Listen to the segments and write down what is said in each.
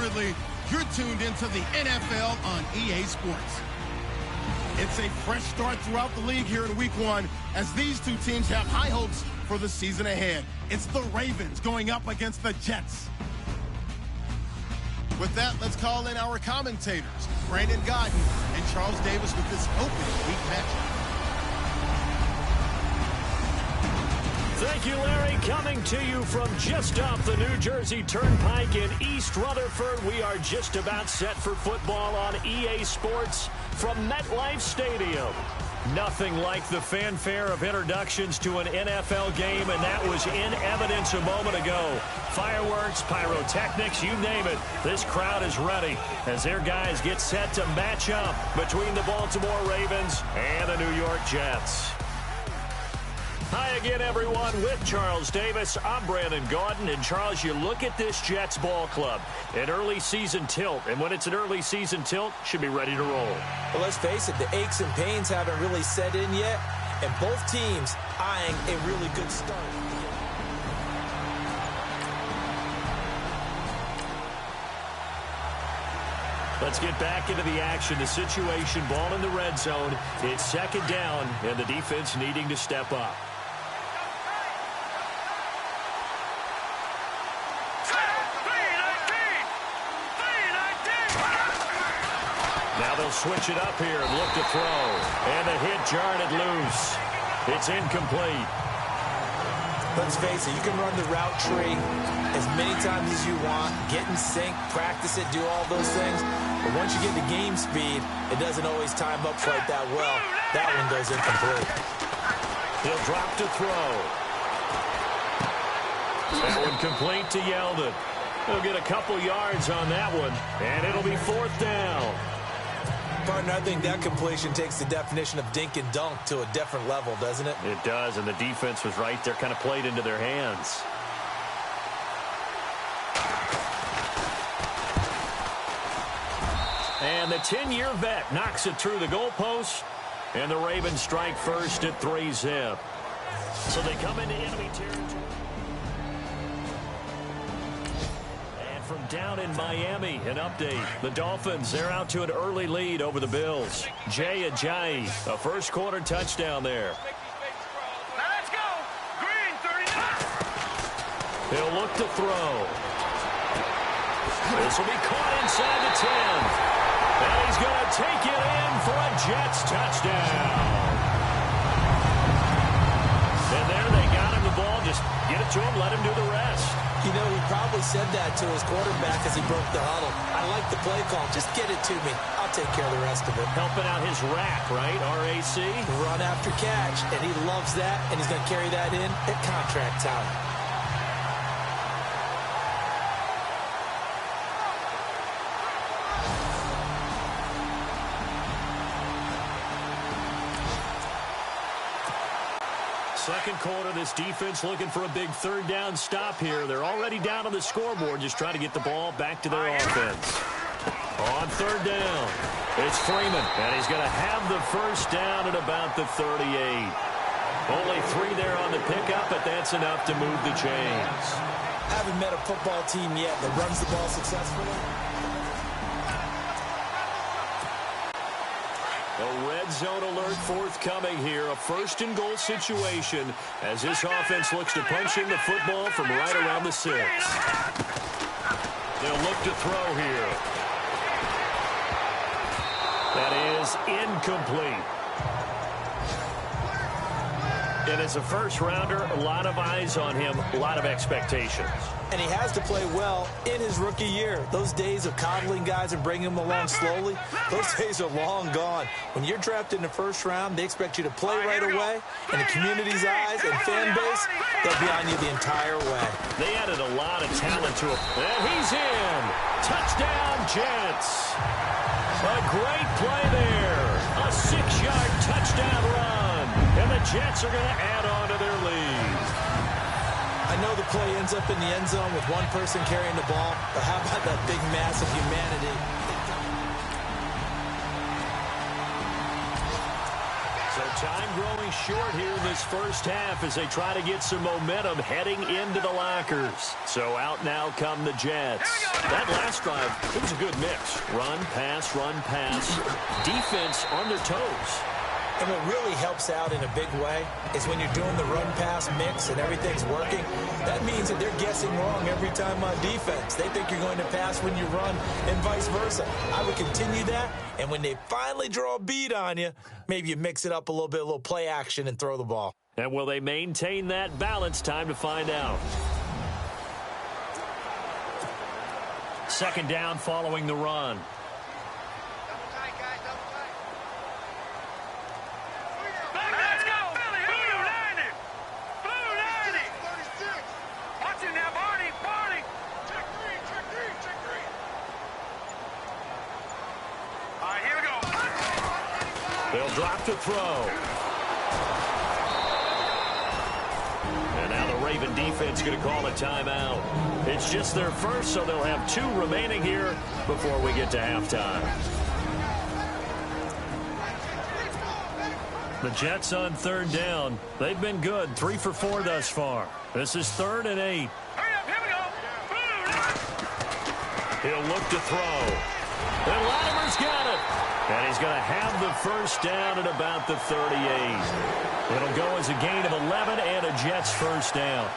Ridley. You're tuned into the NFL on EA Sports. It's a fresh start throughout the league here in Week 1 as these two teams have high hopes for the season ahead. It's the Ravens going up against the Jets. With that, let's call in our commentators, Brandon Gaudin and Charles Davis, with this opening week matchup. Thank you, Larry. Coming to you from just off the New Jersey Turnpike in East Rutherford, we are just about set for football on EA Sports from MetLife Stadium. Nothing like the fanfare of introductions to an NFL game, and that was in evidence a moment ago. Fireworks, pyrotechnics, you name it. This crowd is ready as their guys get set to match up between the Baltimore Ravens and the New York Jets. Hi again, everyone, with Charles Davis. I'm Brandon Gaudin. And, Charles, you look at this Jets ball club, an early season tilt. And when it's an early season tilt, should be ready to roll. Well, let's face it, the aches and pains haven't really set in yet. And both teams eyeing a really good start. Let's get back into the action. The situation, ball in the red zone. It's second down, and the defense needing to step up. Now they'll switch it up here and look to throw. And the hit jarred it loose. It's incomplete. Let's face it, you can run the route tree as many times as you want, get in sync, practice it, do all those things. But once you get to game speed, it doesn't always time up quite that well. That one goes incomplete. He'll drop to throw. That one complete to Yeldon. He'll get a couple yards on that one, and it'll be fourth down. Partner, I think that completion takes the definition of dink and dunk to a different level, doesn't it? It does, and the defense was right there, kind of played into their hands. And the 10-year vet knocks it through the goalpost, and the Ravens strike first at 3-zip. So they come into enemy territory. From down in Miami, an update. The Dolphins, they're out to an early lead over the Bills. Jay Ajayi, a first-quarter touchdown there. Now let's go. Green, 39. He'll look to throw. This will be caught inside the 10. And he's going to take it in for a Jets touchdown. And there they got him the ball. Just get it to him, let him do the rest. You know, he probably said that to his quarterback as he broke the huddle. I like the play call. Just get it to me. I'll take care of the rest of it. Helping out his rack, right? RAC. Run after catch. And he loves that, and he's going to carry that in at contract time. Second quarter, this defense looking for a big third down stop here. They're already down on the scoreboard, just trying to get the ball back to their offense. On third down, it's Freeman, and he's going to have the first down at about the 38. Only 3 there on the pickup, but that's enough to move the chains. I haven't met a football team yet that runs the ball successfully. A red zone alert forthcoming here. A first and goal situation as this offense looks to punch in the football from right around the 6. They'll look to throw here. That is incomplete. And as a first-rounder, a lot of eyes on him, a lot of expectations. And he has to play well in his rookie year. Those days of coddling guys and bringing them along slowly, those days are long gone. When you're drafted in the first round, they expect you to play right away. And the community's eyes and fan base, they'll be on you the entire way. They added a lot of talent to him. And he's in. Touchdown, Jets. A great play there. A 6-yard touchdown run. And the Jets are going to add on to their lead. I know the play ends up in the end zone with one person carrying the ball, but how about that big mass of humanity? So Time growing short here in this first half as they try to get some momentum heading into the lockers. So out now come the Jets. That last drive, it was a good mix. Run, pass, defense on their toes. And what really helps out in a big way is when you're doing the run-pass mix and everything's working, that means that they're guessing wrong every time on defense. They think you're going to pass when you run and vice versa. I would continue that, and when they finally draw a bead on you, maybe you mix it up a little play action and throw the ball. And will they maintain that balance? Time to find out. Second down following the run. They'll drop to throw. And now the Raven defense going to call a timeout. It's just their first, so they'll have 2 remaining here before we get to halftime. The Jets on third down. They've been good, 3 for 4 thus far. This is 3rd and 8. He'll look to throw. And Latimer's got it. And he's going to have the first down at about the 38. It'll go as a gain of 11 and a Jets first down.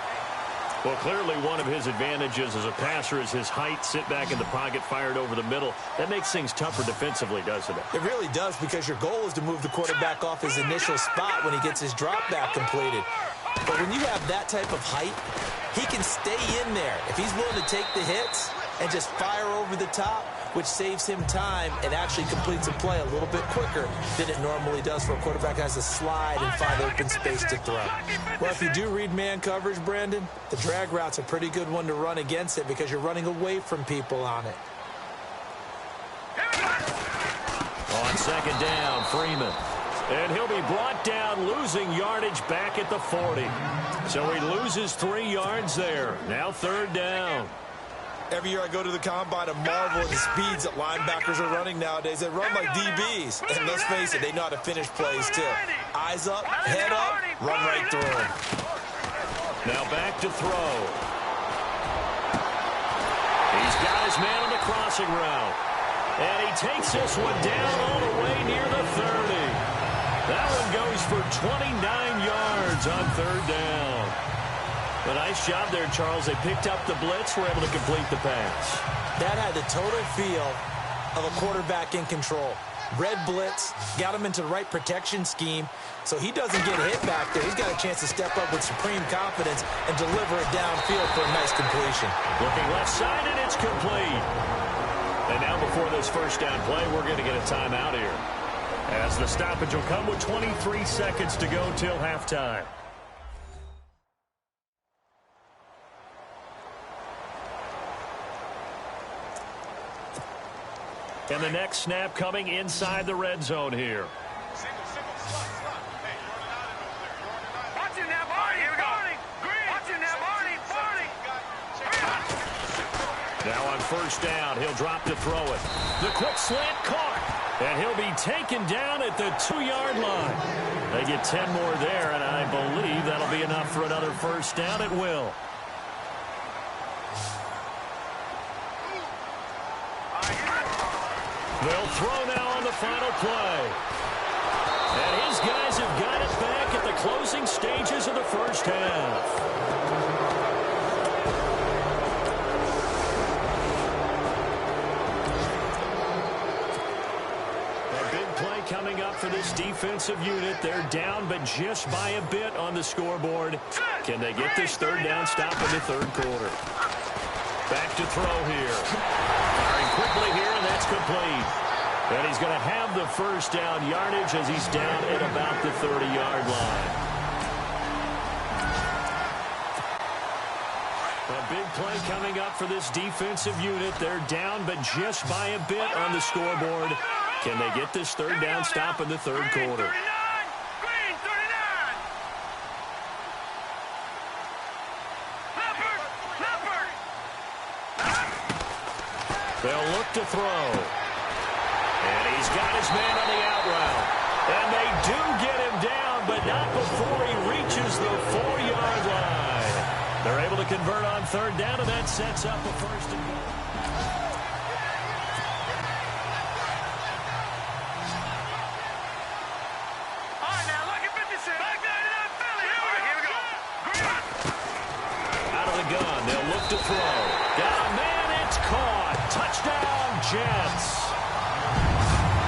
Well, clearly one of his advantages as a passer is his height. Sit back in the pocket, fired over the middle. That makes things tougher defensively, doesn't it? It really does, because your goal is to move the quarterback off his initial spot when he gets his drop back completed. But when you have that type of height, he can stay in there. If he's willing to take the hits and just fire over the top, which saves him time and actually completes a play a little bit quicker than it normally does for a quarterback who has to slide and find open space to throw. Well, if you do read man coverage, Brandon, the drag route's a pretty good one to run against it because you're running away from people on it. On second down, Freeman. And he'll be brought down, losing yardage back at the 40. So he loses 3 yards there. Now third down. Every year I go to the combine and marvel at the speeds that linebackers are running nowadays. They run like DBs. And let's face it, they know how to finish plays too. Eyes up, head up, run right through them. Now back to throw. He's got his man on the crossing route. And he takes this one down all the way near the 30. That one goes for 29 yards on third down. A nice job there, Charles. They picked up the blitz, were able to complete the pass. That had the total feel of a quarterback in control. Red blitz, got him into the right protection scheme, so he doesn't get hit back there. He's got a chance to step up with supreme confidence and deliver it downfield for a nice completion. Looking left side, and it's complete. And now before this first down play, we're going to get a timeout here, as the stoppage will come with 23 seconds to go till halftime. And the next snap coming inside the red zone here. Now on first down, he'll drop to throw it. The quick slant caught. And he'll be taken down at the 2-yard line. They get 10 more there, and I believe that'll be enough for another first down. It will. They'll throw now on the final play. And his guys have got it back at the closing stages of the first half. A big play coming up for this defensive unit. They're down, but just by a bit on the scoreboard. Can they get this third down stop in the third quarter? Back to throw here. Firing quickly here, and that's complete. And he's going to have the first down yardage as he's down at about the 30-yard line. A big play coming up for this defensive unit. They're down, but just by a bit on the scoreboard. Can they get this third down stop in the third quarter? They'll look to throw. And he's got his man on the out route. And they do get him down, but not before he reaches the 4-yard line. They're able to convert on third down, and that sets up a first and goal. All right, now look at 56. Back 99 Philly. Here we go. Out of the gun, they'll look to throw. Got a man, it's caught. Touchdown, Jets.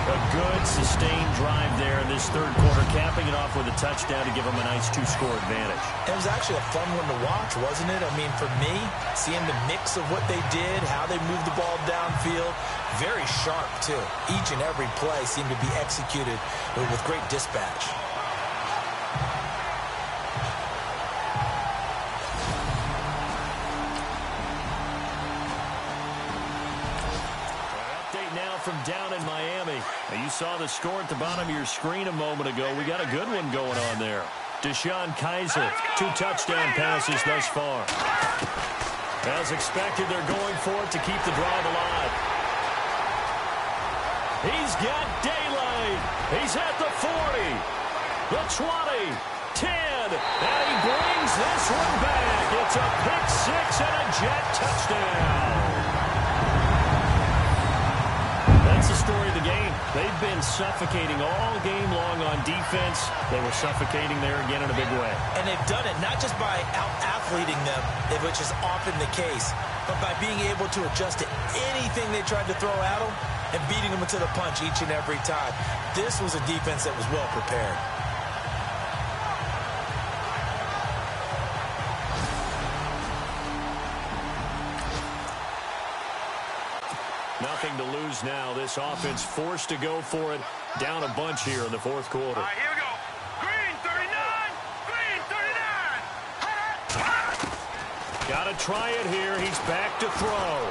A good, sustained drive there in this third quarter, capping it off with a touchdown to give them a nice 2-score advantage. It was actually a fun one to watch, wasn't it? I mean, for me, seeing the mix of what they did, how they moved the ball downfield, very sharp, too. Each and every play seemed to be executed with great dispatch. From down in Miami. Now, you saw the score at the bottom of your screen a moment ago. We got a good one going on there. Deshaun Kaiser, 2 touchdown passes thus far. As expected, they're going for it to keep the drive alive. He's got daylight. He's at the 40, the 20, 10, and he brings this one back. It's a pick 6 and a Jet touchdown. That's the story of the game. They've been suffocating all game long on defense. They were suffocating there again in a big way. And they've done it not just by out-athleting them, which is often the case, but by being able to adjust to anything they tried to throw at them and beating them to the punch each and every time. This was a defense that was well prepared. Nothing to lose now. This offense forced to go for it. Down a bunch here in the fourth quarter. All right, here we go. Green 39. Green 39. Got to try it here. He's back to throw.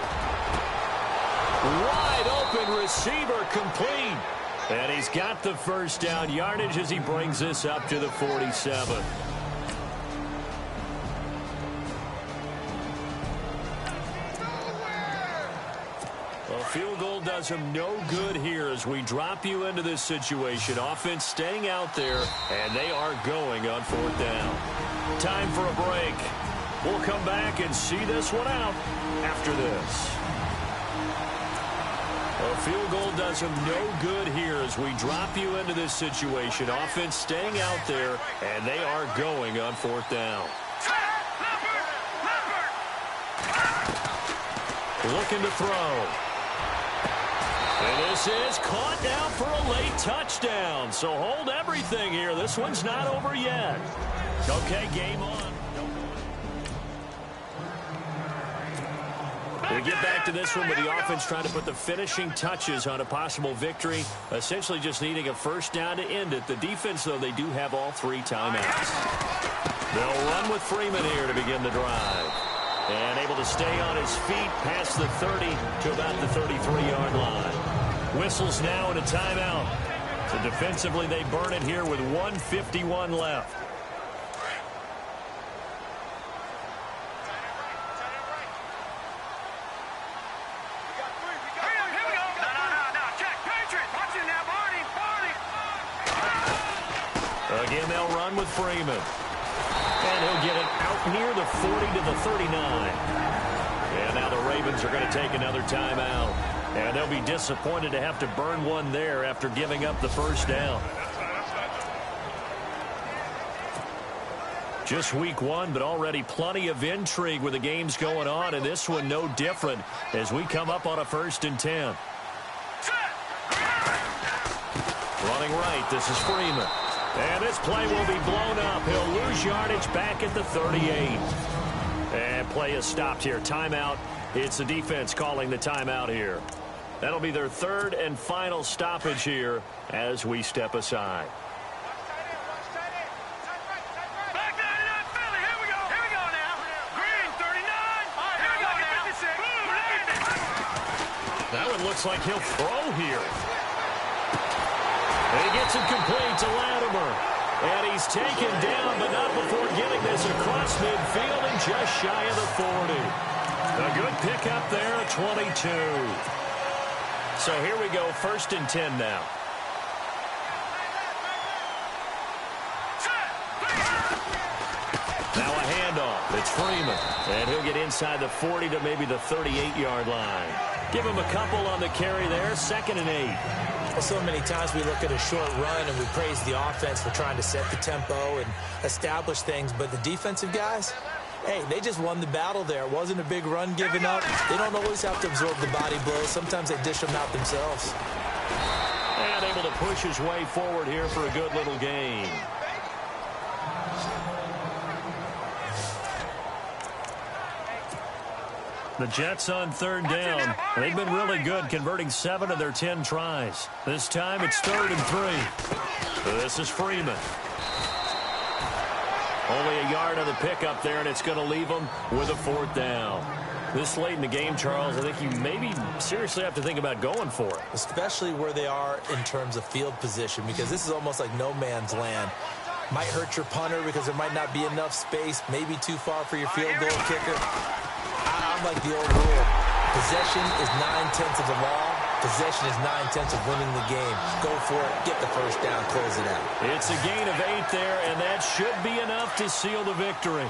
Wide open receiver complete. And he's got the first down yardage as he brings this up to the 47. Field goal does him no good here as we drop you into this situation. Offense staying out there, and they are going on fourth down. Time for a break. We'll come back and see this one out after this. A field goal does him no good here as we drop you into this situation. Offense staying out there, and they are going on fourth down. Looking to throw. And this is caught down for a late touchdown. So hold everything here. This one's not over yet. Okay, game on. We get back to this one with the offense trying to put the finishing touches on a possible victory, essentially just needing a first down to end it. The defense, though, they do have all 3 timeouts. They'll run with Freeman here to begin the drive. And able to stay on his feet past the 30 to about the 33-yard line. Whistles now and a timeout. So defensively, they burn it here with 1:51 left. Again, they'll run with Freeman. And he'll get it out near the 40 to the 39. And now the Ravens are going to take another timeout. And they'll be disappointed to have to burn one there after giving up the first down. Just week 1, but already plenty of intrigue with the games going on. And this one no different as we come up on a 1st and 10. Running right, this is Freeman. And this play will be blown up. He'll lose yardage back at the 38. And play is stopped here. Timeout. It's the defense calling the timeout here. That'll be their 3rd and final stoppage here as we step aside. Back 99 Philly. Here we go. Here we go now. Green 39. Here we go now. 56. That one looks like he'll throw here. And he gets it complete to Latimer. And he's taken down, but not before getting this across midfield and just shy of the 40. A good pickup there at 22. So here we go, 1st and 10 now. Freeman. And he'll get inside the 40 to maybe the 38-yard line. Give him a couple on the carry there. 2nd and 8. So many times we look at a short run and we praise the offense for trying to set the tempo and establish things. But the defensive guys, hey, they just won the battle there. It wasn't a big run given up. They don't always have to absorb the body blows. Sometimes they dish them out themselves. And able to push his way forward here for a good little gain. The Jets on 3rd down. They've been really good, converting 7 of their 10 tries. This time it's 3rd and 3. This is Freeman. Only a yard on the pickup there, and it's going to leave them with a 4th down. This late in the game, Charles, I think you maybe seriously have to think about going for it. Especially where they are in terms of field position, because this is almost like no man's land. Might hurt your punter because there might not be enough space, maybe too far for your field goal kicker. I'm like the old rule. Possession is 9/10 of the law. Possession is 9/10 of winning the game. Go for it. Get the first down. Close it out. It's a gain of 8 there, and that should be enough to seal the victory.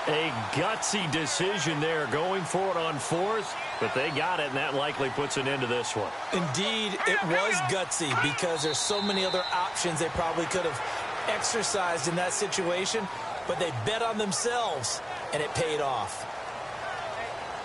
A gutsy decision there, going for it on 4th, but they got it, and that likely puts an end to this one. Indeed, it was gutsy because there's so many other options they probably could have exercised in that situation, but they bet on themselves, and it paid off.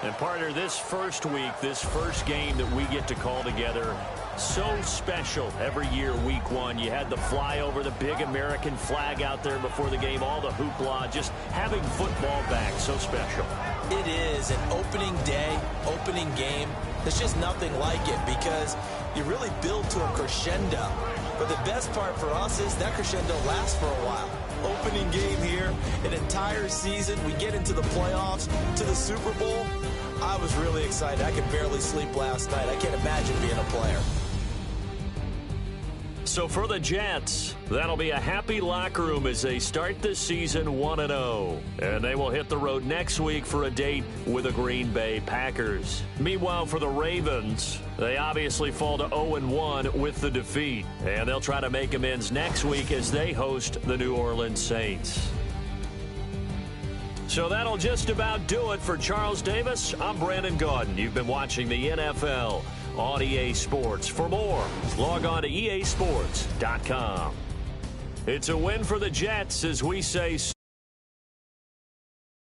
And partner, this first week, this first game that we get to call together, so special every year, week 1. You had the flyover, the big American flag out there before the game, all the hoopla, just having football back, so special. It is an opening day, opening game. There's just nothing like it because you really build to a crescendo. But the best part for us is that crescendo lasts for a while. Opening game here, an entire season. We get into the playoffs, to the Super Bowl. I was really excited. I could barely sleep last night. I can't imagine being a player. So for the Jets, that'll be a happy locker room as they start the season 1-0. And they will hit the road next week for a date with the Green Bay Packers. Meanwhile, for the Ravens, they obviously fall to 0-1 with the defeat. And they'll try to make amends next week as they host the New Orleans Saints. So that'll just about do it for Charles Davis. I'm Brandon Gaudin. You've been watching the NFL on EA Sports. For more, log on to easports.com. It's a win for the Jets as we say